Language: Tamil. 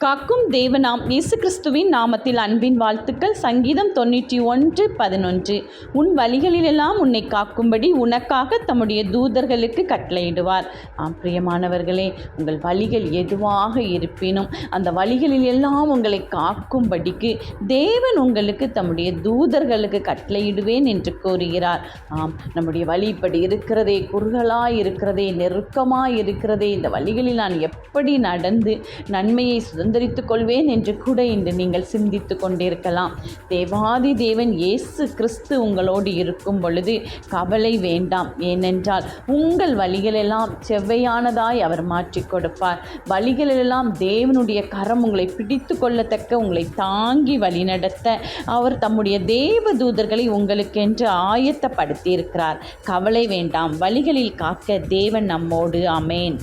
காக்கும் தேவனாம் இயேசு கிறிஸ்துவின் நாமத்தில் அன்பின் வாழ்த்துக்கள். சங்கீதம் 91:11. உன் வழிகளிலெல்லாம் உன்னை காக்கும்படி உனக்காக தம்முடைய தூதர்களுக்கு கட்டளையிடுவார். பிரியமானவர்களே, உங்கள் வழிகள் எதுவாக இருப்பினும் அந்த வழிகளிலெல்லாம் உங்களை காக்கும்படிக்கு தேவன் உங்களுக்கு தம்முடைய தூதர்களுக்கு கட்டளையிடுவேன் என்று கூறுகிறார். நம்முடைய வழி இப்படி இருக்கிறதே, குறுகலாய் இருக்கிறதே, நெருக்கமாய் இருக்கிறதே, இந்த வழிகளில் நான் எப்படி நடந்து நன்மையை சுதந்திரித்துக் கொள்வேன் என்று கூட இன்று நீங்கள் சிந்தித்து கொண்டிருக்கலாம். தேவாதி தேவன் இயேசு கிறிஸ்து உங்களோடு இருக்கும் பொழுது கவலை வேண்டாம். ஏனென்றால் உங்கள் வழிகளெல்லாம் செவ்வையானதாய் அவர் மாற்றி கொடுப்பார். வழிகளெல்லாம் தேவனுடைய கரம் உங்களை பிடித்து கொள்ளத்தக்க, உங்களை தாங்கி வழிநடத்த அவர் தம்முடைய தேவ தூதர்களை உங்களுக்கென்று ஆயத்தப்படுத்தி இருக்கிறார். கவலை வேண்டாம். வழிகளில் காக்க தேவன் நம்மோடு. ஆமென்.